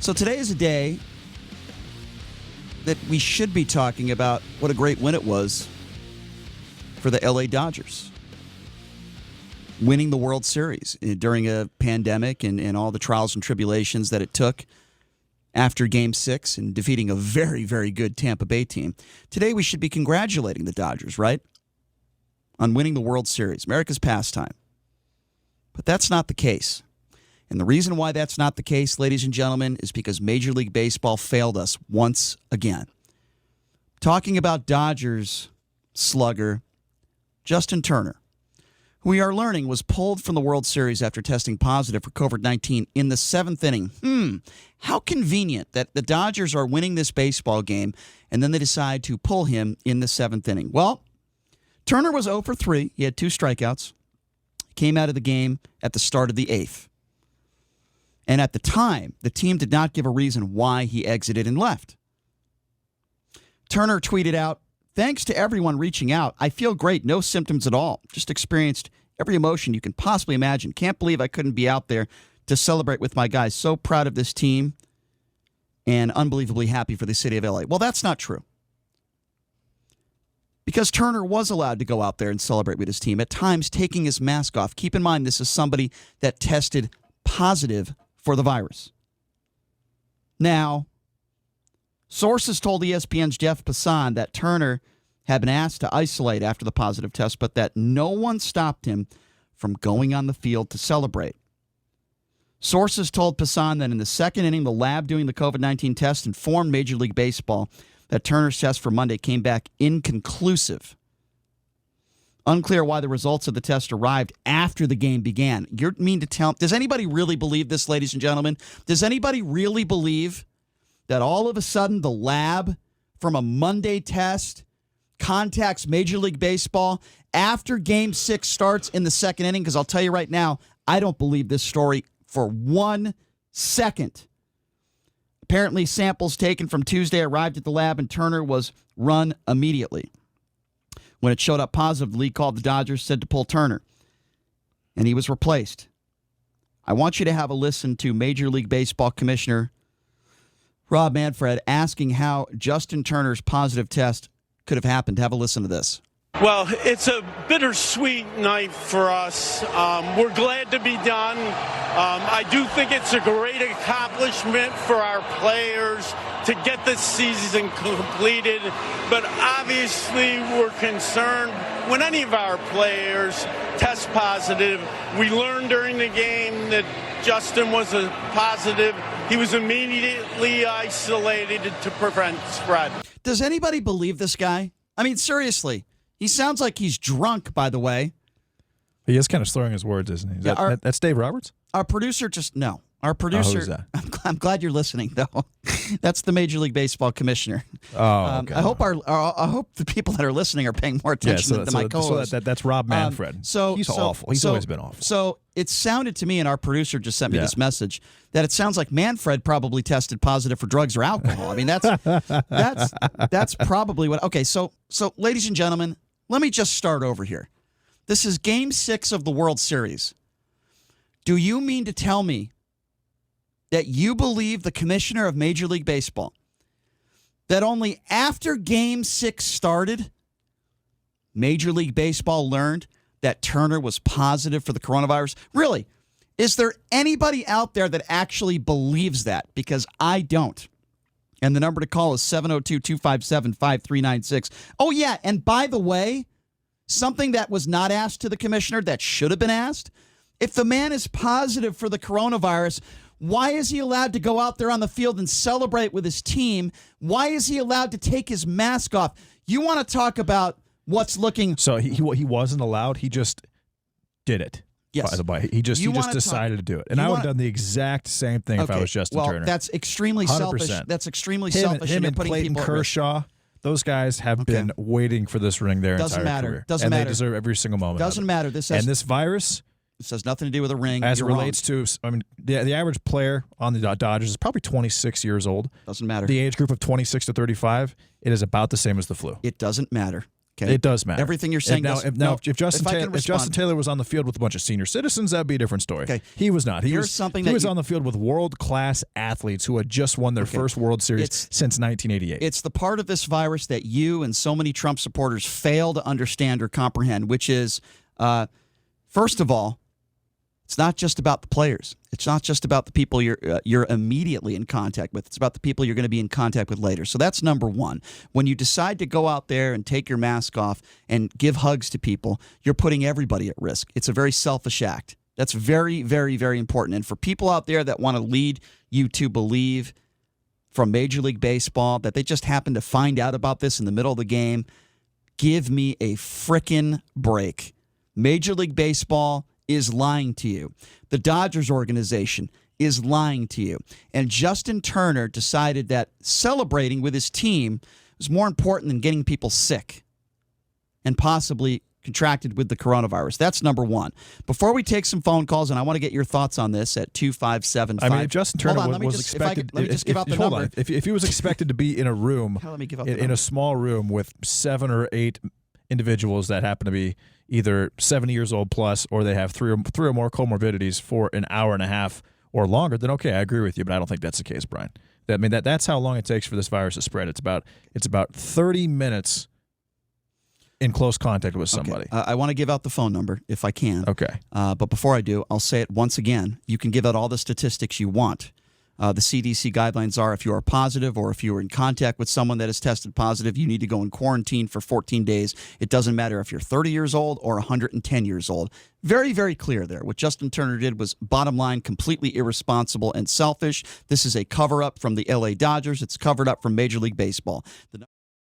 So today is a day that we should be talking about what a great win it was for the LA Dodgers. Winning the World Series during a pandemic and all the trials and tribulations that it took after Game 6 and defeating a very, very good Tampa Bay team. Today we should be congratulating the Dodgers, right? On winning the World Series, America's pastime. But that's not the case. And the reason why that's not the case, ladies and gentlemen, is because Major League Baseball failed us once again. Talking about Dodgers slugger Justin Turner, who we are learning was pulled from the World Series after testing positive for COVID-19 in the 7th inning. How convenient that the Dodgers are winning this baseball game and then they decide to pull him in the 7th inning. Well, Turner was 0 for 3. He had 2 strikeouts. Came out of the game at the start of the 8th. And at the time, the team did not give a reason why he exited and left. Turner tweeted out, "Thanks to everyone reaching out. I feel great. No symptoms at all. Just experienced every emotion you can possibly imagine. Can't believe I couldn't be out there to celebrate with my guys. So proud of this team and unbelievably happy for the city of LA." Well, that's not true. Because Turner was allowed to go out there and celebrate with his team, at times taking his mask off. Keep in mind, this is somebody that tested positive for the virus. Now, sources told ESPN's Jeff Passan that Turner had been asked to isolate after the positive test, but that no one stopped him from going on the field to celebrate. Sources told Passan that in the 2nd inning, the lab doing the COVID-19 test informed Major League Baseball that Turner's test for Monday came back inconclusive. Unclear why the results of the test arrived after the game began. You mean to tell? Does anybody really believe this, ladies and gentlemen? Does anybody really believe that all of a sudden the lab from a Monday test contacts Major League Baseball after Game 6 starts in the 2nd inning? Because I'll tell you right now, I don't believe this story for 1 second. Apparently, samples taken from Tuesday arrived at the lab, and Turner was run immediately. When it showed up positive, the league called the Dodgers, said to pull Turner, and he was replaced. I want you to have a listen to Major League Baseball Commissioner Rob Manfred asking how Justin Turner's positive test could have happened. Have a listen to this. Well, it's a bittersweet night for us. We're glad to be done. I do think it's a great accomplishment for our players to get this season completed. But obviously, we're concerned when any of our players test positive. We learned during the game that Justin was a positive. He was immediately isolated to prevent spread. Does anybody believe this guy? I mean, seriously. He sounds like he's drunk, by the way. He is kind of slurring his words, isn't he? That's Dave Roberts? Our producer no. Our producer, who's that? I'm glad you're listening, though. That's the Major League Baseball commissioner. Oh, okay. I hope the people that are listening are paying more attention to my co-host. That's Rob Manfred. He's awful. He's always been awful. So it sounded to me, and our producer just sent me this message, that it sounds like Manfred probably tested positive for drugs or alcohol. I mean, that's probably what. Okay, so ladies and gentlemen, let me just start over here. This is Game 6 of the World Series. Do you mean to tell me that you believe the commissioner of Major League Baseball that only after Game 6 started, Major League Baseball learned that Turner was positive for the coronavirus? Really? Is there anybody out there that actually believes that? Because I don't. And the number to call is 702-257-5396. Oh, yeah, and by the way, something that was not asked to the commissioner that should have been asked, if the man is positive for the coronavirus, why is he allowed to go out there on the field and celebrate with his team? Why is he allowed to take his mask off? You want to talk about what's looking... So he wasn't allowed. He just did it. Yes. By the way, he just decided to do it. And I would have done the exact same thing if I was Justin Turner. Well, that's extremely 100%. selfish. That's extremely selfish. Him and Clayton Kershaw, those guys have been waiting for this ring their entire career. Doesn't matter. They deserve every single moment. Doesn't matter. This virus... This has nothing to do with a ring. As it relates to, I mean, the average player on the Dodgers is probably 26 years old. Doesn't matter. The age group of 26 to 35, it is about the same as the flu. It doesn't matter. Okay? It does matter. Everything you're saying If Justin Taylor was on the field with a bunch of senior citizens, that'd be a different story. Okay. He was not. He was on the field with world-class athletes who had just won their first World Series since 1988. It's the part of this virus that you and so many Trump supporters fail to understand or comprehend, which is, first of all, it's not just about the players. It's not just about the people you're immediately in contact with. It's about the people you're going to be in contact with later. So that's number one. When you decide to go out there and take your mask off and give hugs to people, you're putting everybody at risk. It's a very selfish act. That's very, very, very important. And for people out there that want to lead you to believe from Major League Baseball that they just happened to find out about this in the middle of the game, give me a frickin' break. Major League Baseball is lying to you. The Dodgers organization is lying to you. And Justin Turner decided that celebrating with his team was more important than getting people sick and possibly contracted with the coronavirus. That's number one. Before we take some phone calls, and I want to get your thoughts on this at 257. I mean, if Justin Turner was expected, let me just give out the number. If he was expected to be in a room, in a small room with 7 or 8 individuals that happen to be either 70 years old plus, or they have three or more comorbidities for an hour and a half or longer, then okay, I agree with you, but I don't think that's the case, Brian. I mean, that's how long it takes for this virus to spread. It's about 30 minutes in close contact with somebody. Okay. I want to give out the phone number if I can. Okay. But before I do, I'll say it once again. You can give out all the statistics you want. The CDC guidelines are if you are positive or if you are in contact with someone that is tested positive, you need to go in quarantine for 14 days. It doesn't matter if you're 30 years old or 110 years old. Very, very clear there. What Justin Turner did was, bottom line, completely irresponsible and selfish. This is a cover-up from the LA Dodgers. It's covered up from Major League Baseball.